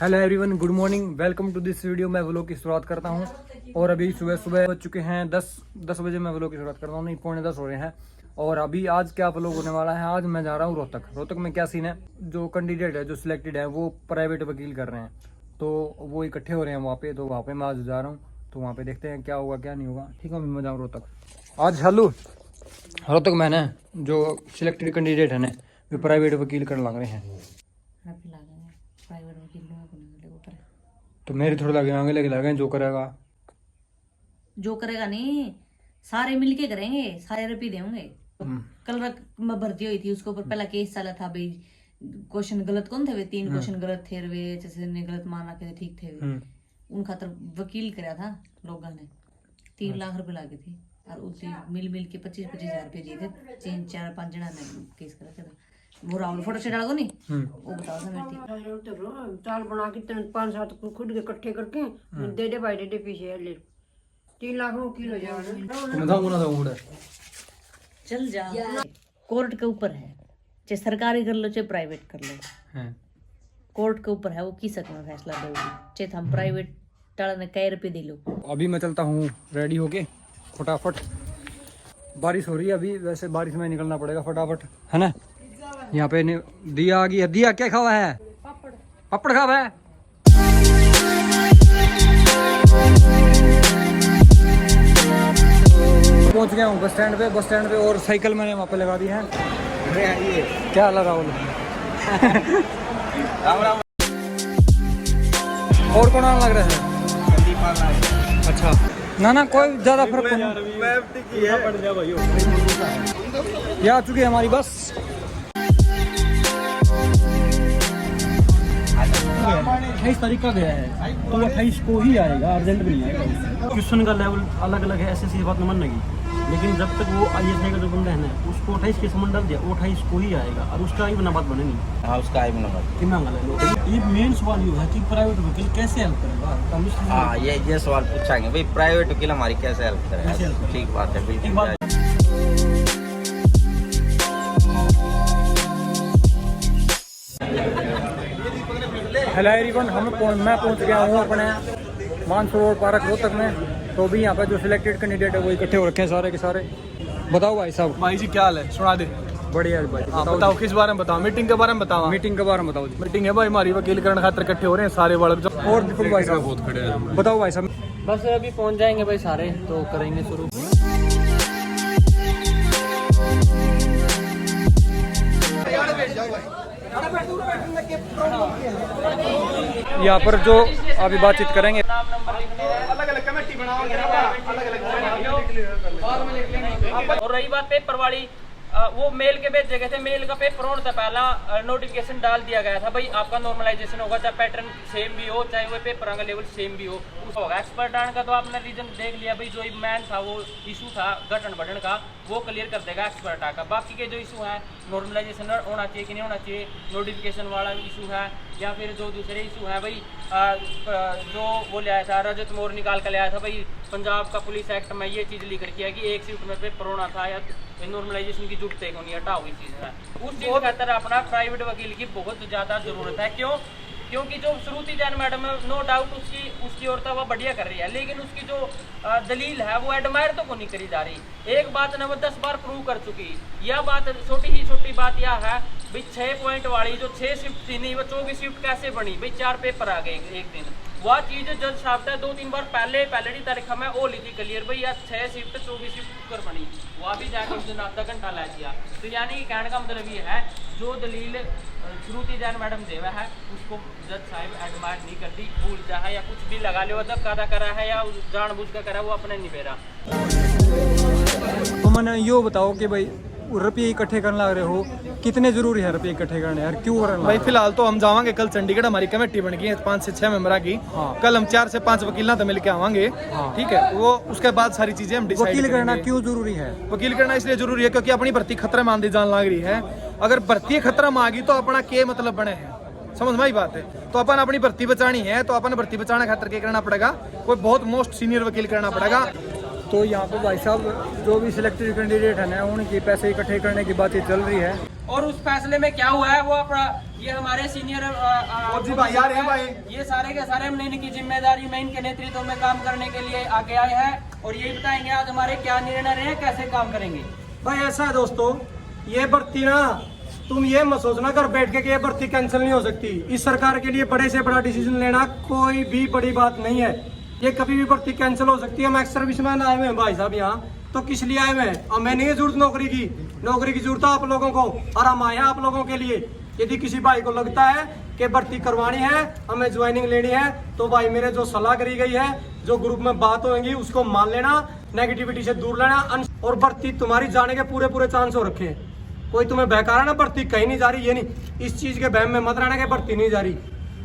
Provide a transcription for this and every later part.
Hello everyone, good morning, welcome to this video. मैं vlog की शुरुआत करता हूं और अभी सुबह बज चुके हैं 10 बजे। मैं व्लॉग की शुरुआत करता हूं, नहीं 9:45 हो रहे हैं। और अभी आज क्या व्लॉग होने वाला है, आज मैं जा रहा हूं रोहतक में। क्या सीन है, जो कैंडिडेट है, जो सिलेक्टेड है, वो प्राइवेट वकील कर रहे हैं, तो वो इकट्ठे हो रहे हैं वहाँ पे। तो वहाँ पे मैं आज जा रहा हूँ, तो वहाँ पे देखते हैं क्या होगा क्या नहीं होगा। ठीक है, मैं जाऊँ रोहतक आज। हेलो, रोहतक में ना जो सिलेक्टेड कैंडिडेट है ना, वे प्राइवेट वकील करने लग रहे हैं। तो मेरे थोड़ा लगे होंगे, लेकिन लगे जो करेगा नहीं, सारे मिलके करेंगे, सारे रुपये देंगे। कल मैं भर्ती हुई थी, उसके ऊपर पहला केस चला था भाई, क्वेश्चन गलत कौन थे वे, 3 क्वेश्चन गलत थे वे, जैसे ने गलत माना के ठीक थे वे। उन खातर वकील कराया था लोगों ने, 3 लाख रुपए लागे थे और उसी मिल के 25-25 हजार रुपए दिए थे। 3-4-5 जना ने केस करा था। वो राहुल फोटो से डालो नहीं, वो बताओ था मेरे चाल बना के 5-7 खुद के इकट्ठे करके दे भाई दे पीछे ले 3 लाख में किलो जाओ चल जा। कोर्ट के ऊपर है, चाहे सरकारी कर लो चाहे प्राइवेट कर लो, कोर्ट के ऊपर है, वो किस हक में फैसला दोगी। चाहे हम प्राइवेट टाला कई रुपए दे लो। अभी मैं चलता हूँ रेडी होके फटाफट। बारिश हो रही है अभी, वैसे बारिश में निकलना पड़ेगा फटाफट, है ना। यहाँ पे दिया आ गई। दिया क्या खावा है? पापड़ खावा है। पहुंच गया हूँ बस स्टैंड पे और साइकिल मैंने वहाँ पे लगा दी है। क्या हाल है राहुल? और कौन आने लग रहा है? अच्छा, ना कोई ज्यादा फर्क नहीं। ये आ चुकी है हमारी बस। 28 तारीख का गया है, तो 28 को ही आएगा, अर्जेंट भी नहीं आएगा। क्वेश्चन का लेवल अलग अलग है, ऐसी बात न मानने की। लेकिन जब तक वो ISI का जो बंदा है ना, उसको 28 के समन डाल दिया, वो 28 को ही आएगा और उसका ही बना बात बने नहीं। हाँ, उसका ही बना बात। कितना गलत। ये मेन सवाल ये है कि प्राइवेट वकील कैसे हेल्प करेगा। हाँ, ये सवाल पूछाएंगे भाई, प्राइवेट वकील हमारी कैसे हेल्प करेगा। ठीक बात है, बिल्कुल। हेलो एवरीवन, मैं पहुंच गया हूँ अपने मानसरोवर पार्क रोहतक में। तो भी यहाँ पे जो सिलेक्टेड कैंडिडेट है वो इकट्ठे हो रखे हैं सारे के सारे। बताओ भाई साहब। भाई जी क्या हाल है, सुना दे। बढ़िया भाई, बताओ किस बारे में बताओ। मीटिंग के बारे में बताओ। मीटिंग के बारे में बताओ जी। मीटिंग है भाई, हमारी वकीलकरण खातर इकट्ठे हो रहे हैं सारे वाले। और दीपक भाई साहब बहुत खड़े हैं। बताओ भाई साहब। बस अभी पहुंच जाएंगे भाई सारे, तो करेंगे शुरू। यहाँ पर जो अभी बातचीत करेंगे, अलग-अलग कमेटी बनाओगे ना, अलग-अलग। और रही बात पेपर वाली, वो मेल के भेजे गए थे, मेल का पेपर होने से पहला नोटिफिकेशन डाल दिया गया था भाई आपका नॉर्मलाइजेशन होगा, चाहे पैटर्न सेम भी हो, चाहे वो पेपर का लेवल सेम भी हो, होगा। एक्सपर्ट आने का तो आपने रीजन देख लिया भाई, जो मैन था वो इशू था गठन बढ़न का, वो क्लियर कर देगा एक्सपर्ट आका। बाकी के जो इशू है, नॉर्मलाइजेशन होना चाहिए कि नहीं होना चाहिए, नोटिफिकेशन वाला इशू है, या फिर जो दूसरे इशू है भाई, जो वो ले आया था रजत मोर निकाल कर ले आया था भाई, पंजाब का पुलिस एक्ट में ये चीज़ लिख रखी है कि एक शिफ्ट में पेपर होना था, या नॉर्मलाइजेशन की जुट तक होनी हटाओ इस चीज़ है। उस चीज़ खातर अपना प्राइवेट वकील की बहुत ज़्यादा ज़रूरत है। क्योंकि जो श्रुति जैन मैडम है, नो डाउट उसकी औरत वो बढ़िया कर रही है, लेकिन उसकी जो दलील है वो एडमायर तो को नहीं करी जा रही। एक बात ना वो 10 बार प्रूव कर चुकी। यह बात छोटी बात यह है भाई, 6 पॉइंट वाली जो 6 शिफ्ट थी नहीं, वो 24 शिफ्ट कैसे बनी भाई? 4 पेपर आ गए एक दिन। वह चीज़ जज साहब था 2-3 बार पहले की तारीख में वो ली थी क्लियर भाई, यार 6 शिफ्ट 24 शिफ्ट कर बनी, वह भी जाकर उस दिन आधा घंटा ला दिया। तो यानी कि कहने का मतलब ये है, जो दलील श्रुति जैन मैडम देवा है उसको जज साहब एडमायर नहीं करती, भूल जा है या कुछ भी लगा ले, धक्का करा है या जानबूझ कर करा, वो अपने निबेरा। तो मैंने यो बताओ कि भाई रुपये इकट्ठे करने लग रहे हो, कितने जरूरी है रुपये इकट्ठे करने यार? क्यों करना भाई? फिलहाल तो हम जावांगे कल चंडीगढ़, हमारी कमेटी बन गई है 5 से 6 मेंबरा की। कल हम 4 से 5 वकील तो मिलके आवांगे। ठीक है, वो उसके बाद सारी चीजें हम डिसाइड वकील करना क्यों जरूरी है? वकील करना इसलिए जरूरी है क्योंकि अपनी भर्ती खतरे में आंधी जान लग रही है। अगर भर्ती खतरा में आ गई तो अपना क्या मतलब बने है, समझ में ही बात है। तो अपन अपनी भर्ती बचानी है, तो अपन भर्ती बचाने खातर क्या करना पड़ेगा? कोई बहुत मोस्ट सीनियर वकील करना पड़ेगा। तो यहाँ पे भाई साहब जो भी सिलेक्टेड कैंडिडेट है ना, उनके पैसे इकट्ठे करने की बातें चल रही है। और उस फैसले में क्या हुआ है, वो अपना ये हमारे सीनियर फौजी भाई आ रहे हैं भाई। ये सारे के सारे हमने इनकी जिम्मेदारी में इनके नेतृत्व में काम करने के लिए आगे आए हैं और ये बताएंगे आज हमारे क्या निर्णय रहे, कैसे काम करेंगे। भाई ऐसा है दोस्तों, ये भर्ती ना तुम ये मत सोचना घर बैठ के कि ये भर्ती कैंसिल नहीं हो सकती। इस सरकार के लिए बड़े से बड़ा डिसीजन लेना कोई भी बड़ी बात नहीं है। ये कभी भी भर्ती कैंसिल हो सकती है। हम एक्स सर्विसमैन आए हुए हैं भाई साहब यहाँ, तो किस लिए आए हुए हैं? अब मैं नहीं जरूरत नौकरी की जरूरत है आप लोगों को, और हम आए हैं आप लोगों के लिए। यदि किसी भाई को लगता है कि भर्ती करवानी है, हमें ज्वाइनिंग लेनी है, तो भाई मेरे जो सलाह करी गई है, जो ग्रुप में बात होगी उसको मान लेना, नेगेटिविटी से दूर लेना। और भर्ती तुम्हारी जाने के पूरे चांस हो रखे हैं। कोई तुम्हें बहका रहा ना भर्ती कहीं नहीं जा रही, ये नहीं, इस चीज के बहम में मत रहना कि भर्ती नहीं जा रही।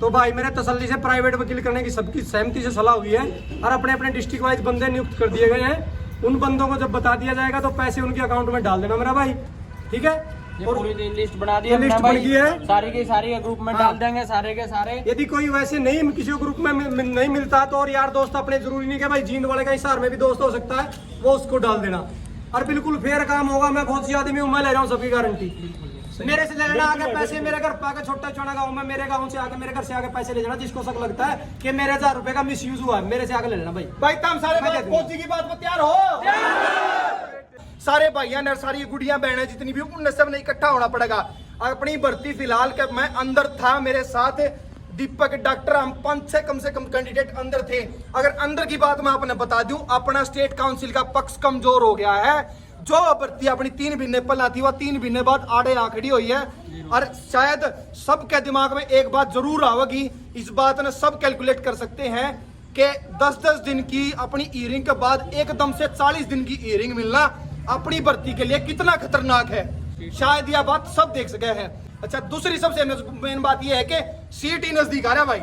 तो भाई मेरे तसल्ली से प्राइवेट वकील करने की सबकी सहमति से सलाह हुई है और अपने अपने डिस्ट्रिक्ट वाइज बंदे नियुक्त कर दिए गए हैं। उन बंदों को जब बता दिया जाएगा तो पैसे उनके अकाउंट में डाल देना मेरा भाई, ठीक है? और पूरी लिस्ट बना दी ये लिस्ट बन गई है, सारी के सारी ग्रुप में डाल देंगे सारे के सारे। यदि कोई वैसे नहीं किसी ग्रुप में नहीं मिलता तो और यार दोस्त अपने जरूरी नहीं कि भाई जींद वाले का हिसार में भी दोस्त हो सकता है, वो उसको डाल देना और बिल्कुल फेयर काम होगा। मैं बहुत सी आदमी हूँ, मैं ले रहा हूँ सबकी गारंटी। मेरे से ले लेना आके पैसे, मेरे घर पे आके छोटा छोटा गाँव में मेरे गाँव से आके मेरे घर से आके पैसे ले जाना। जिसको शक लगता है कि मेरे 1000 रुपए का मिस यूज हुआ है, मेरे से आके ले लेना भाई। भाई तुम सारे फौजी की बात पर तैयार हो? सारे भाइयों ने सारी गुड़ियां बहनें जितनी भी उन सब ने इकट्ठा होना पड़ेगा। अपनी भर्ती फिलहाल के मैं अंदर था, मेरे साथ दीपक डॉक्टर हम 5 से कम कैंडिडेट अंदर थे। अगर अंदर की बात मैं आपने बता दूं, अपना स्टेट काउंसिल का पक्ष कमजोर हो गया है। जो भर्ती अपनी 3 महीने पहला थी, वह 3 महीने बाद आड़े आ खड़ी हुई है। और शायद सबके दिमाग में एक बात जरूर आवेगी, इस बात ने सब कैलकुलेट कर सकते हैं कि 10-10 दिन की अपनी ईयरिंग के बाद एकदम से 40 दिन की ईयरिंग मिलना अपनी भर्ती के लिए कितना खतरनाक है। शायद यह बात सब देख सके हैं। अच्छा, दूसरी सबसे मेन बात यह है कि सीट ही नजदीक आ रहा है भाई।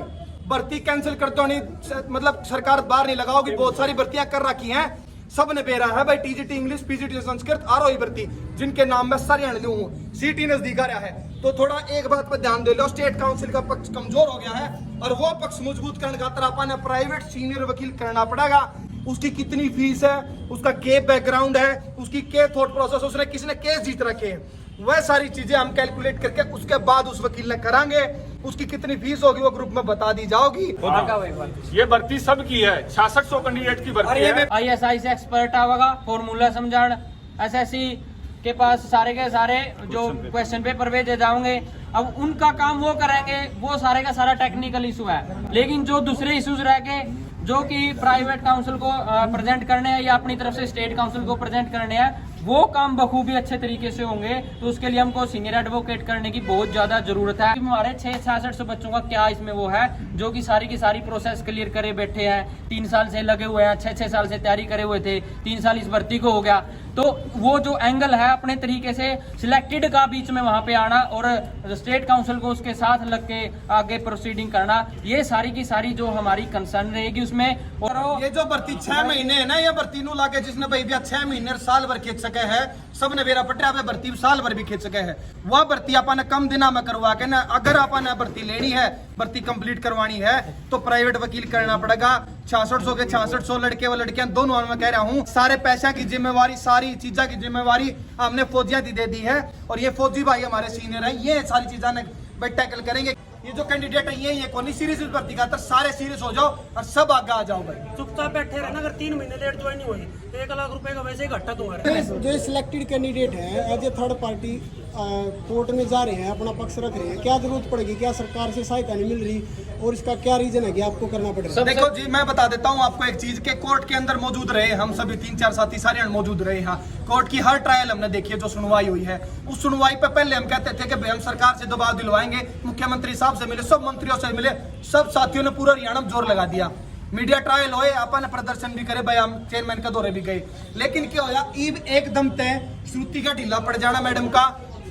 भर्ती कैंसिल करते हो नहीं, मतलब सरकार बाहर नहीं लगाओगी। बहुत सारी भर्तियां कर रखी हैं, सब ने बेरा है भाई। टीजीटी इंग्लिश, पीजीटी संस्कृत, आरोही भर्ती, जिनके नाम में सारे लूं हूं, सीट ही नजदीक आ रहा है। तो थोड़ा एक बात पर ध्यान दे लो, स्टेट काउंसिल का पक्ष कमजोर हो गया है और वो पक्ष मजबूत करने का तरफा ने प्राइवेट सीनियर वकील करना पड़ेगा। उसकी कितनी फीस है, उसका क्या बैकग्राउंड है, उसकी क्या थॉट प्रोसेस, उसने किसने केस जीत रखे हैं, वह सारी चीजें हम कैलकुलेट करके उसके बाद उस वकील ने करांगे। उसकी कितनी फीस होगी वो ग्रुप में बता दी जाओगी। ये भर्ती सबकी है, 6600 कैंडिडेट की भर्ती है। ISI से एक्सपर्ट आवेगा, फॉर्मूला समझाण, SSC के पास सारे के सारे जो क्वेश्चन पेपर भेजे जाओगे, अब उनका काम वो करेंगे, वो सारे का सारा टेक्निकल इशू है। लेकिन जो दूसरे इश्यूज रह गए जो कि प्राइवेट काउंसिल को प्रेजेंट करने हैं या अपनी तरफ से स्टेट काउंसिल को प्रेजेंट करने हैं, वो काम बखूबी अच्छे तरीके से होंगे। तो उसके लिए हमको सीनियर एडवोकेट करने की बहुत ज्यादा जरूरत है। हमारे 666 बच्चों का क्या इसमें वो है जो कि सारी की सारी प्रोसेस क्लियर करे बैठे हैं, 3 साल से लगे हुए हैं, 6 साल से तैयारी करे हुए थे, 3 साल इस भर्ती को हो गया। तो वो जो एंगल है अपने तरीके से सिलेक्टेड का बीच में वहां पे आना और स्टेट काउंसिल को उसके साथ लग के आगे प्रोसीडिंग करना, ये सारी की सारी जो हमारी कंसर्न रहेगी उसमें। और ये जो भर्ती 6 महीने है ना, ये भर्ती नू लाके जिसने भाई 6 महीने साल भर खींच सके है, सबने बेरा पटरा पे भर्ती साल भर भी खींच सके है। वह भर्ती अपन कम दिना में करवा के ना, अगर अपन भर्ती लेनी है, भर्ती कंप्लीट करवानी है, तो प्राइवेट वकील करना पड़ेगा। 6600 के 6600 लड़के व लड़कियां दोनों मैं कह रहा हूँ, सारे पैसा की जिम्मेवारी, सारी चीजा की जिम्मेवारी हमने फौजिया दी दे दी है। और ये फौजी भाई हमारे सीनियर है, ये सारी चीजें टैकल करेंगे। ये जो कैंडिडेट है ये कौन सीरीज भर्ती का, तो सारे सीरियस हो जाओ और सब आगे आ जाओ भाई। चुपचाप बैठे रहना, अगर 3 महीने लेट ज्वाइन नहीं हुई तो 1 लाख रुपए का वैसे ही घाटा तुम्हारा। जो सिलेक्टेड कैंडिडेट है as a third party court में जा रहे हैं, अपना पक्ष रख रहे हैं, क्या जरूरत पड़ेगी, क्या सरकार से सहायता नहीं मिल रही और इसका क्या रीजन है कि आपको करना पड़ रहा है? देखो जी, मैं बता देता हूँ आपको एक चीज के कोर्ट के अंदर मौजूद रहे हम सभी 3-4 साथी सारे मौजूद रहे। हाँ, कोर्ट की हर ट्रायल हमने देखी है, जो सुनवाई हुई है। उस सुनवाई पे पहले हम कहते थे कि हम सरकार से दबाव दिलवाएंगे, मुख्यमंत्री साहब से मिले, सब मंत्रियों से मिले, सब साथियों ने पूरा हरियाणा में जोर लगा दिया। मीडिया ट्रायल होए, अपन प्रदर्शन भी करे भाई, हम चेयरमैन के दौरे भी गए। लेकिन क्या होया, ईब एकदम तय श्रुति का ढीला पड़ जाना मैडम का,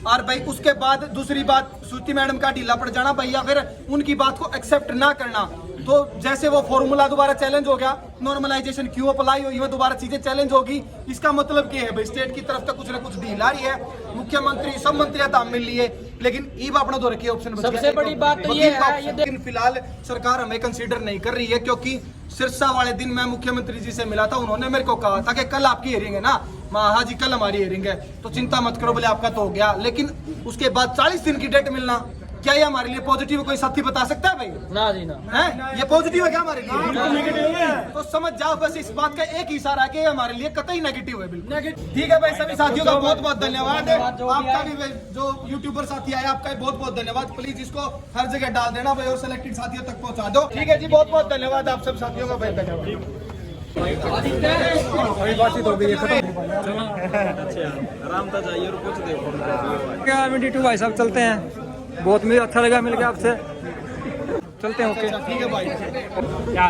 और भाई उसके बाद दूसरी बात श्रुति मैडम का ढीला पड़ जाना भाई, या फिर उनकी बात को एक्सेप्ट ना करना। तो जैसे वो फॉर्मूला दोबारा चैलेंज हो गया, नॉर्मलाइजेशन क्यों अप्लाई हुई, वो दोबारा चीजें चैलेंज होगी। इसका मतलब क्या है भाई, स्टेट की तरफ से कुछ ना कुछ ढील आ रही है। मुख्यमंत्री सब मंत्री दाम मिल लिए, लेकिन ईब अपना दौरे की ऑप्शन सबसे बड़ी बात तो ये है, लेकिन फिलहाल सरकार हमें कंसीडर नहीं कर रही है, क्योंकि सिरसा वाले दिन मैं मुख्यमंत्री जी से मिला था, उन्होंने मेरे को कहा था कि कल आपकी हियरिंग है ना, हाँ जी कल हमारी हियरिंग है, तो चिंता मत करो, बोले आपका तो हो गया। लेकिन उसके बाद 40 दिन की डेट मिलना, क्या ये हमारे लिए पॉजिटिव है? कोई साथी बता सकता है भाई? ना जी ना। है ये पॉजिटिव है क्या हमारे लिए? तो समझ जाओ बस इस बात का एक ही इशारा है कि हमारे लिए कतई नेगेटिव है बिल्कुल। ठीक है भाई, सभी साथियों का बहुत बहुत धन्यवाद है। आपका भी जो यूट्यूबर साथी आया आपका बहुत बहुत धन्यवाद। प्लीज इसको हर जगह डाल देना भाई और सिलेक्टेड साथियों तक पहुंचा दो। ठीक है जी, बहुत बहुत धन्यवाद आप सब साथियों का भाई, धन्यवाद। अभी बातचीत हो गई है खत्म। क्या M22 भाई साहब चलते हैं, बहुत मुझे अच्छा लगा मिल के आपसे, चलते हैं। ओके ठीक है भाई। क्या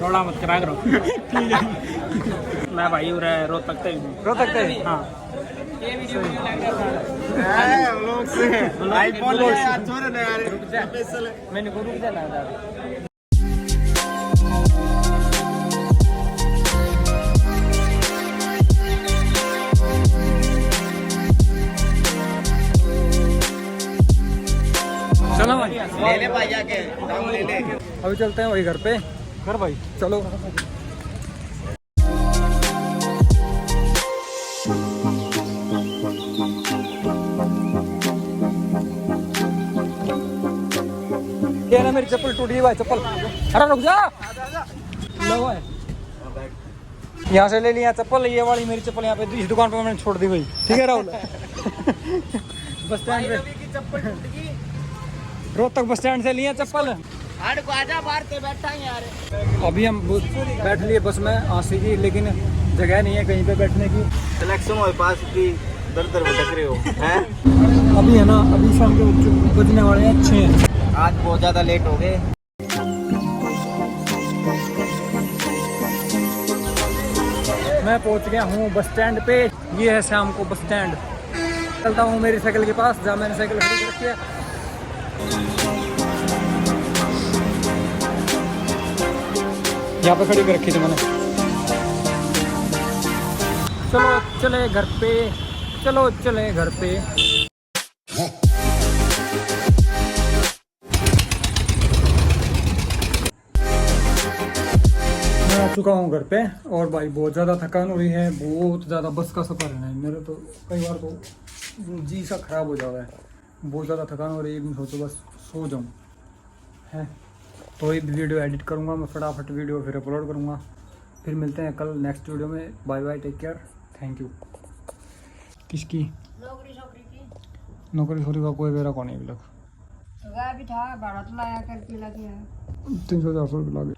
रोड़ा मत करा करो। ठीक है मैं भाई रोहतक से रोहतक से। हाँ मैंने को रुक जाना है। चलो भाई ले ले भाई जाके दाम ले ले। अभी चलते हैं वही घर पे। घर भाई चलो। ये ना मेरी चप्पल टूट गई भाई, चप्पल। अरे रुक जा। लो भाई यहाँ से ले लिया चप्पल, ये वाली मेरी चप्पल यहाँ पे इस दुकान पे मैंने छोड़ दी भाई। ठीक है राहुल। बस स्टैंड पे रोहतक बस स्टैंड से लिए चप्पल। अभी हम बैठ लिए बस में आसी की, लेकिन जगह नहीं है कहीं पे बैठने की। सिलेक्शन हो पास की दर दर भटक रहे हो हैं? अभी है ना, अभी शाम के बजने वाले हैं 6। आज बहुत ज्यादा लेट हो गए। मैं पहुंच गया हूँ बस स्टैंड पे। ये है शाम को बस स्टैंड। चलता हूँ मेरी साइकिल के पास जहाँ मैंने साइकिल खड़ी कर रखी है। यहाँ पे खड़ी कर रखी थी मैंने। चलो चले घर पे, चलो चले घर पे। मैं आ चुका हूँ घर पे और भाई बहुत ज़्यादा थकान हो रही है, बहुत ज़्यादा। बस का सफ़र है मेरे तो कई बार तो जी सा खराब हो जाता है, बहुत ज़्यादा थकान हो रही है। सोचो बस सो जाऊँ है। तो ये वीडियो एडिट करूँगा मैं फटाफट, वीडियो फिर अपलोड करूँगा। फिर मिलते हैं कल नेक्स्ट वीडियो में। Bye bye, take care, thank you. किसकी नौकरी छोरी का कोई बेरा कौन है अभी तक। भी था भारत लाया कर पीला किया 300-400 रुपये लगे।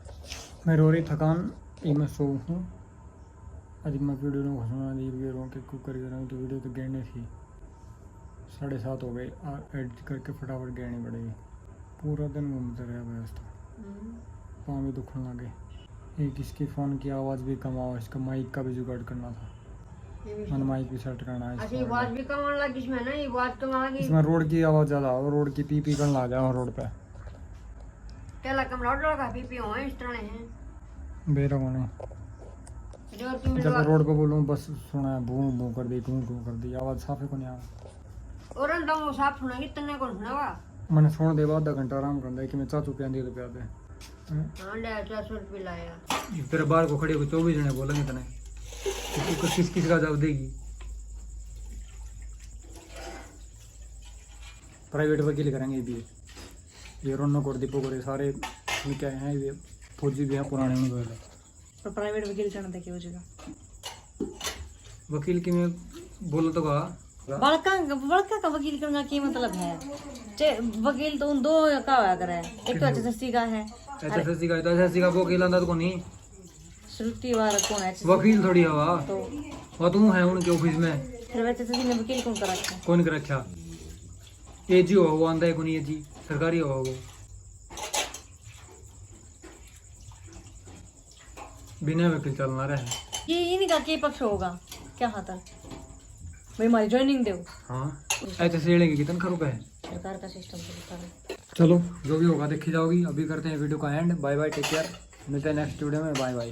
मैं रो रही थकान, ये मैं सो हूँ। आज मैं वीडियो में घुसना दी रो के कुक कर रहा हूँ, तो वीडियो तो गहने थी। 7:30 हो गए, एडिट करके फटाफट गहनी पड़ेगी। पूरा दिन घूमते रहे व्यवस्था, पाँव भी दुखने लगे। एक इसकी फ़ोन की आवाज़ भी कम आओ, इसका माइक का भी जुगाड़ करना था। मैंने माइक भी सेट करना है। अच्छा आवाज भी कम आने लगी इसमें ना, ये आवाज कम आ गई। इसमें रोड की आवाज़ ज़्यादा हो, रोड की पी करने लग जाओ रोड पे। तेला कम रोड लगा पी हो इस तरह हैं बेरा होने जो तुम जब रोड पे बोलूँ बस सुना है भूं भूं कर दी, घूं घूं कर दी, आवाज़ साफ है को नहीं आ। और अंदर साफ सुना कितने को सुनावा। मैंने सुन दे आधा घंटा आराम करना है कि मैं चाचू पे आंधी पे आते हां ले 400 रुपए लाया। तेरे बाहर को खड़े हो 24 जने बोलेंगे तने तो किस किस का जवाब देगी। प्राइवेट वकील करेंगे भी ये रोनो कोट दीपो करे सारे क्या हैं, ये फौजी भी हैं पुराने में। पर प्राइवेट वकील करना था क्यों जगह वकील की मैं बोलो तो कहा बड़का का वकील करना की मतलब है। वकील तो उन दो का होया करे, एक तो एचएससी का है। एचएससी का तो एचएससी का वकील आंदा तो नहीं, श्रुति वाला कौन है? वकील थोड़ी हवा तो वो तुम है उनके ऑफिस में। फिर एचएससी ने वकील कौन करा रखा? कौन कर रखा? एजी हो वो आंदा है कौन? एजी सरकारी हो वो, बिना वकील चलना रहे। ये नहीं कहा कि पक्ष होगा क्या हाथ भाई हमारी ज्वाइनिंग दो। हाँ ऐसे सेड़ेंगे कितने रुपए है सरकार का सिस्टम तो चलो जो भी होगा देखी जाओगी। अभी करते हैं वीडियो का end. Bye bye, take care, मिलते हैं नेक्स्ट वीडियो में। Bye bye.